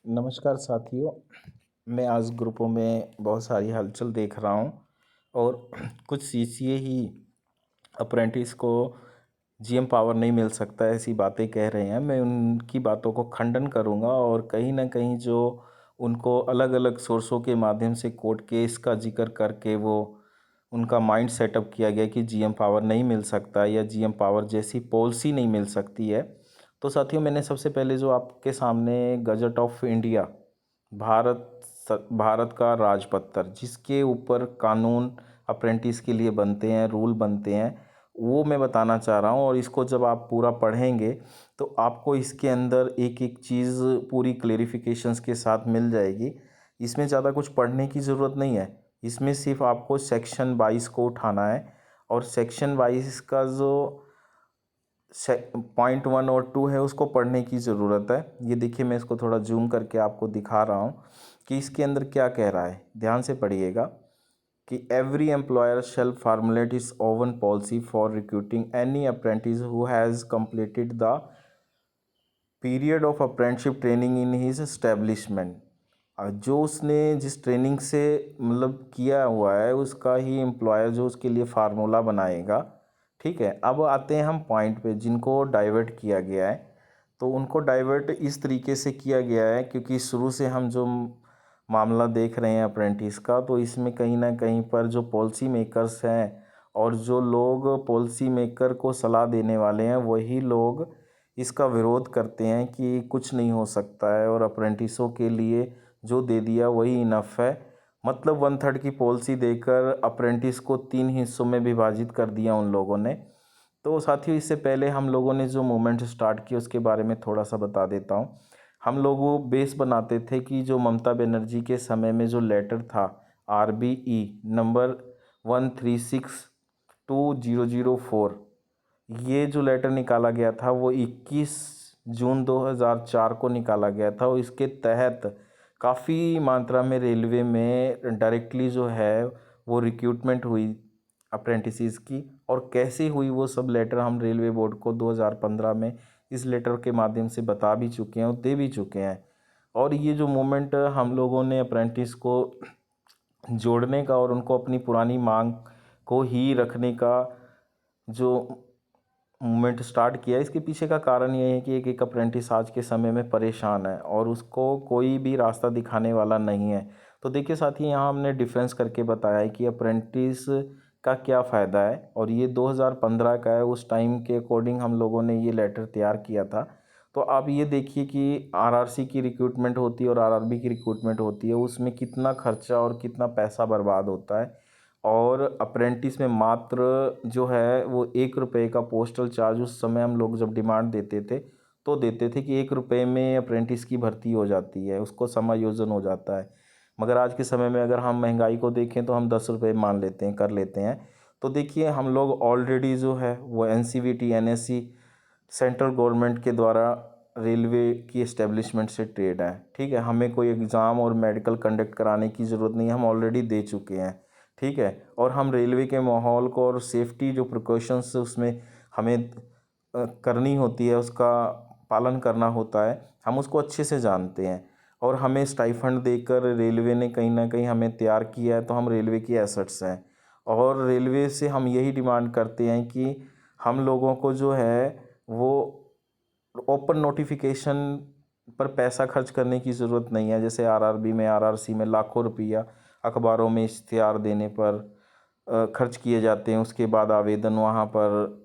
नमस्कार साथियों। मैं आज ग्रुपों में बहुत सारी हलचल देख रहा हूँ और कुछ सीसीए ही अप्रेंटिस को जीएम पावर नहीं मिल सकता ऐसी बातें कह रहे हैं। मैं उनकी बातों को खंडन करूँगा और कहीं ना कहीं जो उनको अलग अलग सोर्सों के माध्यम से कोर्ट केस का जिक्र करके वो उनका माइंड सेटअप किया गया कि जीएम पावर नहीं मिल सकता या जीएम पावर जैसी पॉलिसी नहीं मिल सकती है। तो साथियों, मैंने सबसे पहले जो आपके सामने गजट ऑफ इंडिया, भारत का राजपत्र जिसके ऊपर कानून अप्रेंटिस के लिए बनते हैं, रूल बनते हैं, वो मैं बताना चाह रहा हूँ। और इसको जब आप पूरा पढ़ेंगे तो आपको इसके अंदर एक एक चीज़ पूरी क्लेरिफिकेशंस के साथ मिल जाएगी। इसमें ज़्यादा कुछ पढ़ने की ज़रूरत नहीं है। इसमें सिर्फ आपको सेक्शन 22 को उठाना है और सेक्शन 22 का जो पॉइंट 1 और 2 है उसको पढ़ने की ज़रूरत है। ये देखिए, मैं इसको थोड़ा जूम करके आपको दिखा रहा हूँ कि इसके अंदर क्या कह रहा है। ध्यान से पढ़िएगा कि every employer shall formulate its own policy for recruiting any apprentice who has completed the period of apprenticeship training in his establishment. जो उसने जिस ट्रेनिंग से मतलब किया हुआ है उसका ही एम्प्लॉयर जो उसके लिए फार्मूला बनाएगा। ठीक है, अब आते हैं हम पॉइंट पे जिनको डाइवर्ट किया गया है। तो उनको डाइवर्ट इस तरीके से किया गया है क्योंकि शुरू से हम जो मामला देख रहे हैं अप्रेंटिस का, तो इसमें कहीं ना कहीं पर जो पॉलिसी मेकर्स हैं और जो लोग पॉलिसी मेकर को सलाह देने वाले हैं वही लोग इसका विरोध करते हैं कि कुछ नहीं हो सकता है और अप्रेंटिसों के लिए जो दे दिया वही इनफ है। मतलब 1/3 की पॉलिसी देकर अप्रेंटिस को 3 हिस्सों में विभाजित कर दिया उन लोगों ने। तो साथियों, इससे पहले हम लोगों ने जो मूवमेंट स्टार्ट की उसके बारे में थोड़ा सा बता देता हूँ। हम लोग वो बेस बनाते थे कि जो ममता बनर्जी के समय में जो लेटर था RBE नंबर 1362004, ये जो लेटर निकाला गया था वो 21 जून 2004 को निकाला गया था और इसके तहत काफ़ी मात्रा में रेलवे में डायरेक्टली जो है वो रिक्रूटमेंट हुई अप्रेंटिसेस की। और कैसे हुई वो सब लेटर हम रेलवे बोर्ड को 2015 में इस लेटर के माध्यम से बता भी चुके हैं और दे भी चुके हैं। और ये जो मूवमेंट हम लोगों ने अप्रेंटिस को जोड़ने का और उनको अपनी पुरानी मांग को ही रखने का जो मूवमेंट स्टार्ट किया, इसके पीछे का कारण ये है कि एक एक अप्रेंटिस आज के समय में परेशान है और उसको कोई भी रास्ता दिखाने वाला नहीं है। तो देखिए साथी, यहाँ हमने डिफरेंस करके बताया है कि अप्रेंटिस का क्या फ़ायदा है और ये 2015 का है। उस टाइम के अकॉर्डिंग हम लोगों ने ये लेटर तैयार किया था। तो आप ये देखिए कि RRC की रिक्रूटमेंट होती है और RRB की रिक्रूटमेंट होती है, उसमें कितना खर्चा और कितना पैसा बर्बाद होता है। और अप्रेंटिस में मात्र जो है वो 1 रुपये का पोस्टल चार्ज उस समय हम लोग जब डिमांड देते थे तो देते थे कि 1 रुपये में अप्रेंटिस की भर्ती हो जाती है, उसको समायोजन हो जाता है। मगर आज के समय में अगर हम महंगाई को देखें तो हम 10 रुपये मान लेते हैं, कर लेते हैं। तो देखिए, हम लोग ऑलरेडी जो है वो NCVT NSE सेंट्रल गवर्नमेंट के द्वारा रेलवे की इस्टेब्लिशमेंट से ट्रेड है। ठीक है, हमें कोई एग्ज़ाम और मेडिकल कंडक्ट कराने की ज़रूरत नहीं है, हम ऑलरेडी दे चुके हैं। ठीक है, और हम रेलवे के माहौल को और सेफ्टी जो प्रिकॉशंस उसमें हमें करनी होती है उसका पालन करना होता है, हम उसको अच्छे से जानते हैं। और हमें स्टाइफंड देकर रेलवे ने कहीं ना कहीं हमें तैयार किया है, तो हम रेलवे की एसेट्स हैं। और रेलवे से हम यही डिमांड करते हैं कि हम लोगों को जो है वो ओपन नोटिफिकेशन पर पैसा खर्च करने की ज़रूरत नहीं है। जैसे RRB में, RRC में लाखों रुपया अखबारों में इश्तिहार देने पर खर्च किए जाते हैं। उसके बाद आवेदन वहाँ पर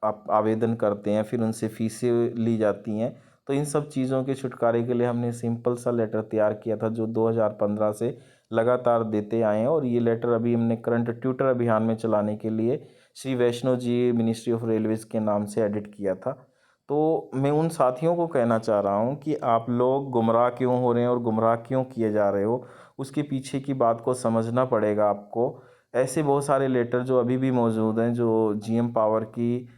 आप आवेदन करते हैं, फिर उनसे फीसें ली जाती हैं। तो इन सब चीज़ों के छुटकारे के लिए हमने सिंपल सा लेटर तैयार किया था जो 2015 से लगातार देते आए हैं। और ये लेटर अभी हमने करंट ट्विटर अभियान में चलाने के लिए श्री वैष्णो जी मिनिस्ट्री ऑफ रेलवेज़ के नाम से एडिट किया था। तो मैं उन साथियों को कहना चाह रहा हूँ कि आप लोग गुमराह क्यों हो रहे हैं और गुमराह क्यों किए जा रहे हो, उसके पीछे की बात को समझना पड़ेगा आपको। ऐसे बहुत सारे लेटर जो अभी भी मौजूद हैं जो जीएम पावर की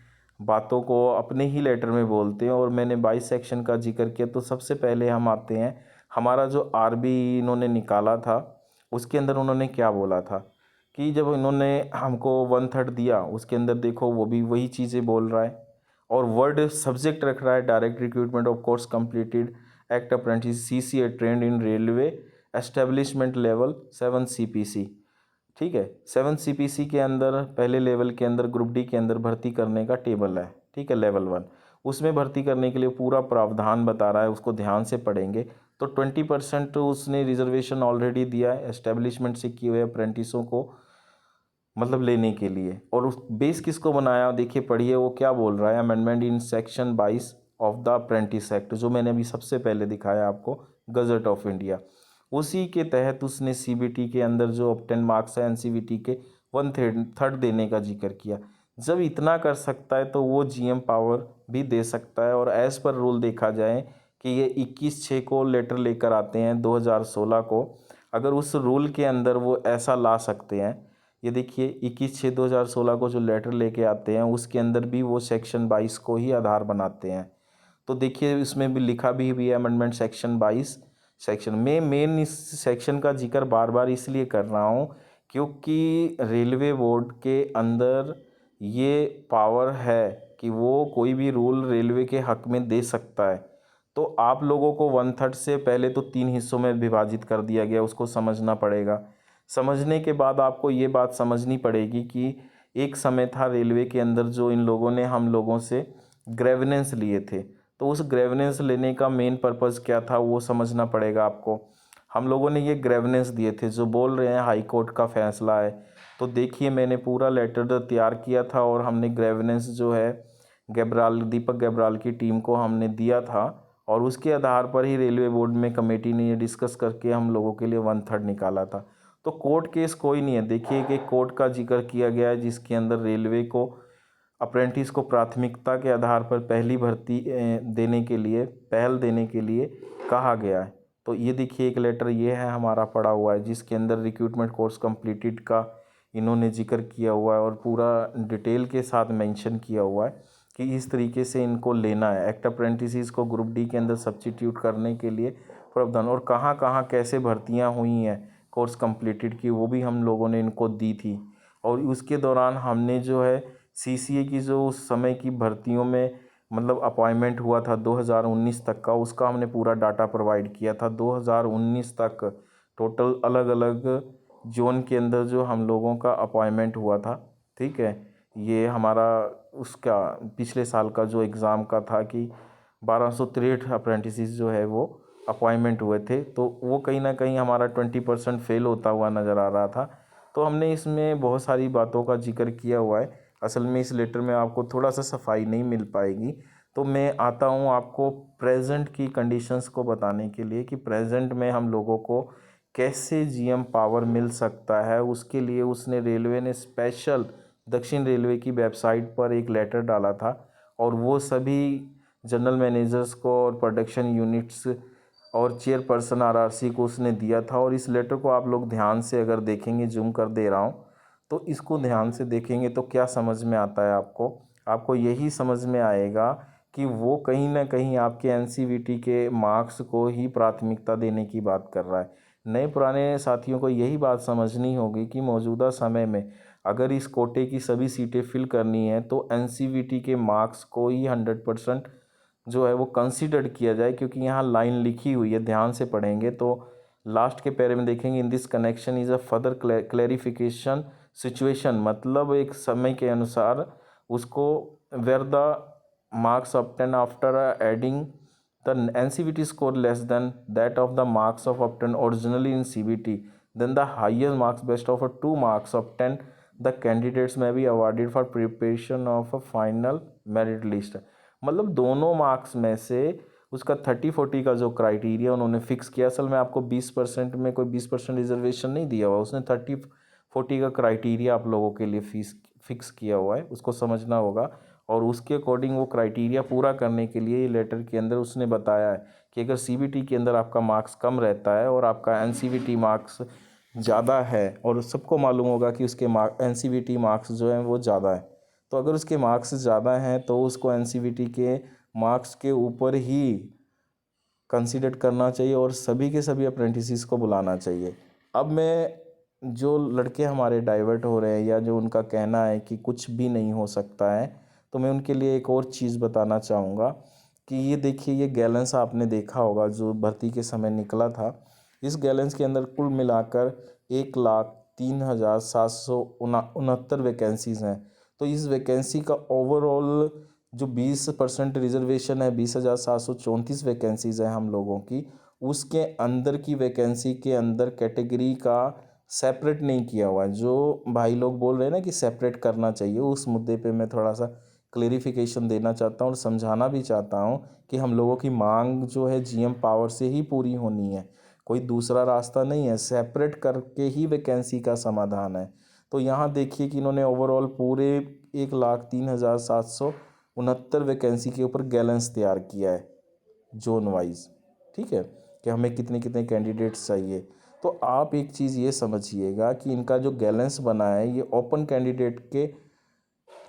बातों को अपने ही लेटर में बोलते हैं। और मैंने 22 सेक्शन का जिक्र किया, तो सबसे पहले हम आते हैं हमारा जो RB इन्होंने निकाला था उसके अंदर उन्होंने क्या बोला था कि जब इन्होंने हमको 1/3 दिया उसके अंदर देखो वो भी वही चीज़ें बोल रहा है और वर्ड सब्जेक्ट रख रहा है direct recruitment of course completed act apprentice CCA trend in railway establishment level 7 CPC। ठीक है, 7 CPC के अंदर पहले लेवल के अंदर ग्रुप डी के अंदर भर्ती करने का टेबल है। ठीक है, लेवल 1 उसमें भर्ती करने के लिए पूरा प्रावधान बता रहा है, उसको ध्यान से पढ़ेंगे तो 20% उसने रिजर्वेशन ऑलरेडी दिया है एस्टेब्लिशमेंट से किए हुए अप्रेंटिसों को मतलब लेने के लिए। और उस बेस किसको बनाया, देखिए पढ़िए वो क्या बोल रहा है। Amendment in section 22 of the apprentice act, जो मैंने अभी सबसे पहले दिखाया आपको, गजट ऑफ इंडिया, उसी के तहत उसने CBT के अंदर जो अब 10 मार्क्स है NCVT के 1/3 देने का जिक्र किया। जब इतना कर सकता है तो वो GM पावर भी दे सकता है। और एज़ पर रूल देखा जाए कि ये 21/6 को लेटर लेकर आते हैं 2016 को, अगर उस रूल के अंदर वो ऐसा ला सकते हैं, ये देखिए 21/6/2016 को जो लेटर लेके आते हैं उसके अंदर भी वो सेक्शन 22 को ही आधार बनाते हैं। तो देखिए इसमें भी लिखा भी है अमेंडमेंट सेक्शन 22 सेक्शन में। मेन इस सेक्शन का जिक्र बार बार इसलिए कर रहा हूँ क्योंकि रेलवे बोर्ड के अंदर ये पावर है कि वो कोई भी रूल रेलवे के हक में दे सकता है। तो आप लोगों को 1/3 से पहले तो 3 हिस्सों में विभाजित कर दिया गया, उसको समझना पड़ेगा। समझने के बाद आपको ये बात समझनी पड़ेगी कि एक समय था रेलवे के अंदर जो इन लोगों ने हम लोगों से ग्रेविनेंस लिए थे, तो उस ग्रेविनेंस लेने का मेन पर्पज़ क्या था वो समझना पड़ेगा आपको। हम लोगों ने ये ग्रेविनेंस दिए थे, जो बोल रहे हैं हाई कोर्ट का फैसला है, तो देखिए मैंने पूरा लेटर तैयार किया था और हमने ग्रेविनेंस जो है दीपक गैब्राल की टीम को हमने दिया था। और उसके आधार पर ही रेलवे बोर्ड में कमेटी ने ये डिस्कस करके हम लोगों के लिए 1/3 निकाला था। तो कोर्ट केस कोई नहीं है, देखिए कि कोर्ट का जिक्र किया गया है जिसके अंदर रेलवे को अप्रेंटिस को प्राथमिकता के आधार पर पहली भर्ती देने के लिए, पहल देने के लिए कहा गया है। तो ये देखिए एक लेटर ये है हमारा पड़ा हुआ है जिसके अंदर रिक्रूटमेंट कोर्स कंप्लीटेड का इन्होंने जिक्र किया हुआ है और पूरा डिटेल के साथ मेंशन किया हुआ है कि इस तरीके से इनको लेना है। एक्ट अप्रेंटिस को ग्रुप डी के अंदर सब्स्टिट्यूट करने के लिए प्रावधान, और कहाँ कहाँ कैसे भर्तियाँ हुई हैं कोर्स कंप्लीटेड की, वो भी हम लोगों ने इनको दी थी। और उसके दौरान हमने जो है CCA की जो उस समय की भर्तियों में मतलब अपॉइंटमेंट हुआ था 2019 तक का, उसका हमने पूरा डाटा प्रोवाइड किया था। 2019 तक टोटल अलग अलग जोन के अंदर जो हम लोगों का अपॉइंटमेंट हुआ था। ठीक है, ये हमारा उसका पिछले साल का जो एग्ज़ाम का था कि 1263 अप्रेंटिस जो है वो अपॉइंटमेंट हुए थे, तो वो कहीं ना कहीं हमारा 20% फेल होता हुआ नज़र आ रहा था। तो हमने इसमें बहुत सारी बातों का जिक्र किया हुआ है। असल में इस लेटर में आपको थोड़ा सा सफाई नहीं मिल पाएगी, तो मैं आता हूँ आपको प्रेजेंट की कंडीशंस को बताने के लिए कि प्रेजेंट में हम लोगों को कैसे GM पावर मिल सकता है। उसके लिए उसने रेलवे ने स्पेशल दक्षिण रेलवे की वेबसाइट पर एक लेटर डाला था और वो सभी जनरल मैनेजर्स को और प्रोडक्शन यूनिट्स और चेयरपर्सन RRC को उसने दिया था। और इस लेटर को आप लोग ध्यान से अगर देखेंगे, जूम कर दे रहा हूँ, तो इसको ध्यान से देखेंगे तो क्या समझ में आता है आपको यही समझ में आएगा कि वो कहीं ना कहीं आपके NCVT के मार्क्स को ही प्राथमिकता देने की बात कर रहा है। नए पुराने साथियों को यही बात समझनी होगी कि मौजूदा समय में अगर इस कोटे की सभी सीटें फिल करनी है तो NCVT के मार्क्स को ही 100% जो है वो कंसीडर्ड किया जाए, क्योंकि यहाँ लाइन लिखी हुई है, ध्यान से पढ़ेंगे तो लास्ट के पैरे में देखेंगे, in this connection is a further clarification situation, मतलब एक समय के अनुसार उसको where the marks obtained after adding the NCVT score less than that of the marks of obtained originally in CBT, then the highest marks best of 2 marks obtained the candidates may be awarded for preparation of a final merit list। मतलब दोनों marks में से उसका 30-40 का जो criteria उन्होंने fix किया, असल में आपको 20% में कोई 20% रिजर्वेशन नहीं दिया हुआ, उसने 30-40 का क्राइटेरिया आप लोगों के लिए फिक्स किया हुआ है, उसको समझना होगा। और उसके अकॉर्डिंग वो क्राइटेरिया पूरा करने के लिए ये लेटर के अंदर उसने बताया है कि अगर CBT के अंदर आपका मार्क्स कम रहता है और आपका NCVT मार्क्स ज़्यादा है, और सबको मालूम होगा कि उसके NCVT मार्क्स जो हैं वो ज़्यादा है, तो अगर उसके मार्क्स ज़्यादा हैं तो उसको NCVT के मार्क्स के ऊपर ही कंसीडर करना चाहिए और सभी के सभी अप्रेंटिसेस को बुलाना चाहिए। अब मैं जो लड़के हमारे डाइवर्ट हो रहे हैं या जो उनका कहना है कि कुछ भी नहीं हो सकता है, तो मैं उनके लिए एक और चीज़ बताना चाहूँगा कि ये देखिए, ये गैलेंस आपने देखा होगा जो भर्ती के समय निकला था। इस गैलेंस के अंदर कुल मिलाकर 1,03,769 वैकेंसीज़ हैं। तो इस वैकेंसी का ओवरऑल जो 20% रिजर्वेशन है, 20,734 वैकेंसीज़ हैं हम लोगों की, उसके अंदर की वैकेंसी के अंदर कैटेगरी का सेपरेट नहीं किया हुआ है। जो भाई लोग बोल रहे हैं ना कि सेपरेट करना चाहिए, उस मुद्दे पे मैं थोड़ा सा क्लेरिफिकेशन देना चाहता हूँ और समझाना भी चाहता हूँ कि हम लोगों की मांग जो है जीएम पावर से ही पूरी होनी है, कोई दूसरा रास्ता नहीं है। सेपरेट करके ही वैकेंसी का समाधान है। तो यहाँ देखिए कि इन्होंने ओवरऑल पूरे 1,03,769 वैकेंसी के ऊपर गैलेंस तैयार किया है जोन वाइज, ठीक है, कि हमें कितने कितने कैंडिडेट्स चाहिए। तो आप एक चीज़ ये समझिएगा कि इनका जो गैलेंस बना है ये ओपन कैंडिडेट के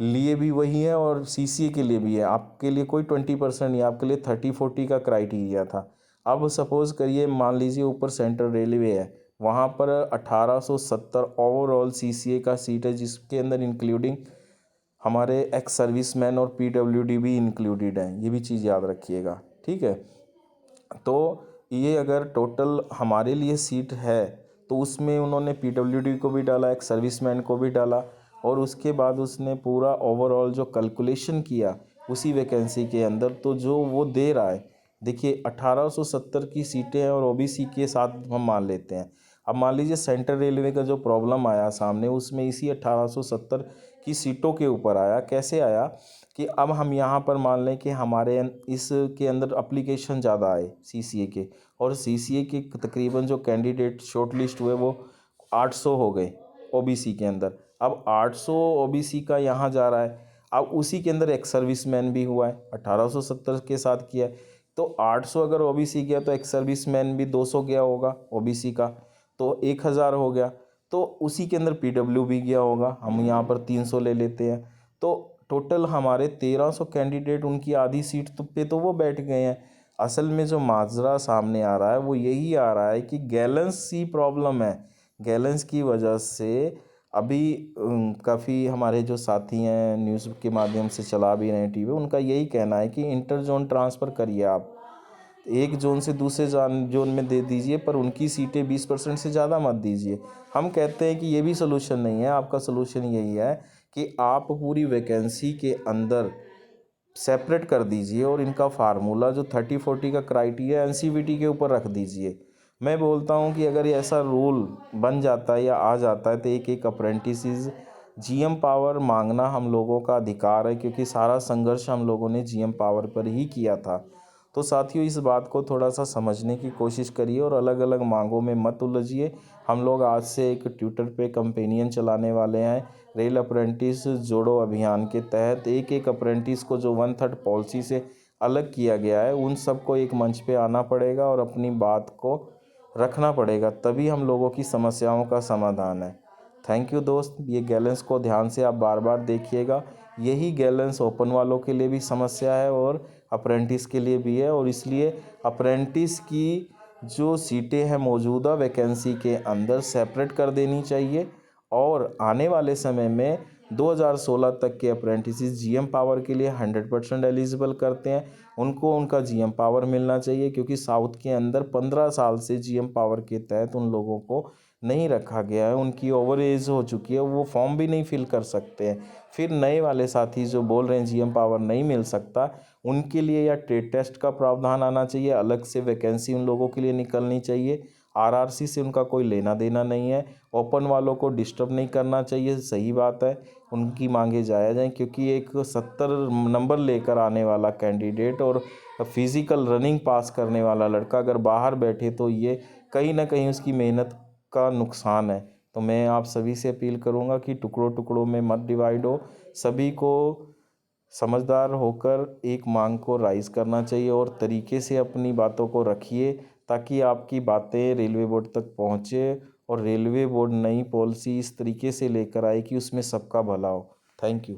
लिए भी वही है और सीसीए के लिए भी है। आपके लिए कोई 20% नहीं, आपके लिए 30-40 का क्राइटेरिया था। अब सपोज़ करिए, मान लीजिए ऊपर सेंट्रल रेलवे है, वहाँ पर 1870 ओवरऑल सीसीए का सीट है, जिसके अंदर इंक्लूडिंग हमारे एक्स सर्विसमैन और पीडब्ल्यूडी भी इंक्लूडेड हैं। ये भी चीज़ याद रखिएगा, ठीक है। तो ये अगर टोटल हमारे लिए सीट है तो उसमें उन्होंने पीडब्ल्यूडी को भी डाला, एक्स सर्विसमैन को भी डाला, और उसके बाद उसने पूरा ओवरऑल जो कैलकुलेशन किया उसी वैकेंसी के अंदर, तो जो वो दे रहा है, देखिए 1870 की सीटें हैं और ओबीसी के साथ हम मान लेते हैं। अब मान लीजिए सेंट्रल रेलवे का जो प्रॉब्लम आया सामने, उसमें इसी 1870 की सीटों के ऊपर आया। कैसे आया कि अब हम यहाँ पर मान लें कि हमारे इसके अंदर अप्लीकेशन ज़्यादा आए सीसीए के, और सीसीए के तकरीबन जो कैंडिडेट शॉर्ट लिस्ट हुए वो 800 हो गए ओबीसी के अंदर। अब 800 ओबीसी का यहाँ जा रहा है, अब उसी के अंदर एक्स सर्विसमैन भी हुआ है, 1870 के साथ किया है। तो 800 अगर ओबीसी गया तो एक्स सर्विसमैन भी 200 गया होगा ओबीसी का, तो 1000 हो गया। तो उसी के अंदर पीडब्ल्यू भी गया होगा, हम यहाँ पर 300 ले लेते हैं। तो टोटल हमारे 1300 कैंडिडेट, उनकी आधी सीट पे तो वो बैठ गए हैं। असल में जो माजरा सामने आ रहा है वो यही आ रहा है कि गैलेंस ही प्रॉब्लम है। गैलेंस की वजह से अभी काफ़ी हमारे जो साथी हैं न्यूज़ के माध्यम से चला भी रहे हैं टीवी, उनका यही कहना है कि इंटर जोन ट्रांसफ़र करिए, आप एक जोन से दूसरे जोन में दे दीजिए, पर उनकी सीटें 20% से ज़्यादा मत दीजिए। हम कहते हैं कि ये भी सलूशन नहीं है। आपका सलूशन यही है कि आप पूरी वैकेंसी के अंदर सेपरेट कर दीजिए और इनका फार्मूला जो 30-40 का क्राइटेरिया एनसीवीटी के ऊपर रख दीजिए। मैं बोलता हूँ कि अगर ऐसा रूल बन जाता है या आ जाता है तो एक एक अप्रेंटिस जीएम पावर मांगना हम लोगों का अधिकार है, क्योंकि सारा संघर्ष हम लोगों ने जीएम पावर पर ही किया था। तो साथियों, इस बात को थोड़ा सा समझने की कोशिश करिए और अलग अलग मांगों में मत उलझिए। हम लोग आज से एक ट्विटर पे कंपेनियन चलाने वाले हैं, रेल अप्रेंटिस जोड़ो अभियान के तहत। एक एक अप्रेंटिस को जो 1/3 पॉलिसी से अलग किया गया है, उन सबको एक मंच पे आना पड़ेगा और अपनी बात को रखना पड़ेगा, तभी हम लोगों की समस्याओं का समाधान है। थैंक यू दोस्त। ये गैलेंस को ध्यान से आप बार बार देखिएगा। यही गैलेंस ओपन वालों के लिए भी समस्या है और अप्रेंटिस के लिए भी है, और इसलिए अप्रेंटिस की जो सीटें हैं मौजूदा वैकेंसी के अंदर सेपरेट कर देनी चाहिए, और आने वाले समय में 2016 तक के अप्रेंटिस जीएम पावर के लिए 100% एलिजिबल करते हैं, उनको उनका जीएम पावर मिलना चाहिए, क्योंकि साउथ के अंदर 15 साल से जीएम पावर के तहत उन लोगों को नहीं रखा गया है। उनकी ओवर एज हो चुकी है, वो फॉर्म भी नहीं फिल कर सकते हैं। फिर नए वाले साथी जो बोल रहे हैं जीएम पावर नहीं मिल सकता, उनके लिए या ट्रेड टेस्ट का प्रावधान आना चाहिए, अलग से वैकेंसी उन लोगों के लिए निकलनी चाहिए। आरआरसी से उनका कोई लेना देना नहीं है। ओपन वालों को डिस्टर्ब नहीं करना चाहिए, सही बात है, उनकी मांगे जाया जाएँ, क्योंकि एक 70 नंबर लेकर आने वाला कैंडिडेट और फिज़िकल रनिंग पास करने वाला लड़का अगर बाहर बैठे तो ये कहीं ना कहीं उसकी मेहनत का नुकसान है। तो मैं आप सभी से अपील करूंगा कि टुकड़ों टुकड़ों में मत डिवाइड हो, सभी को समझदार होकर एक मांग को राइज करना चाहिए और तरीके से अपनी बातों को रखिए, ताकि आपकी बातें रेलवे बोर्ड तक पहुँचे और रेलवे बोर्ड नई पॉलिसी इस तरीके से लेकर आए कि उसमें सबका भला हो। Thank you.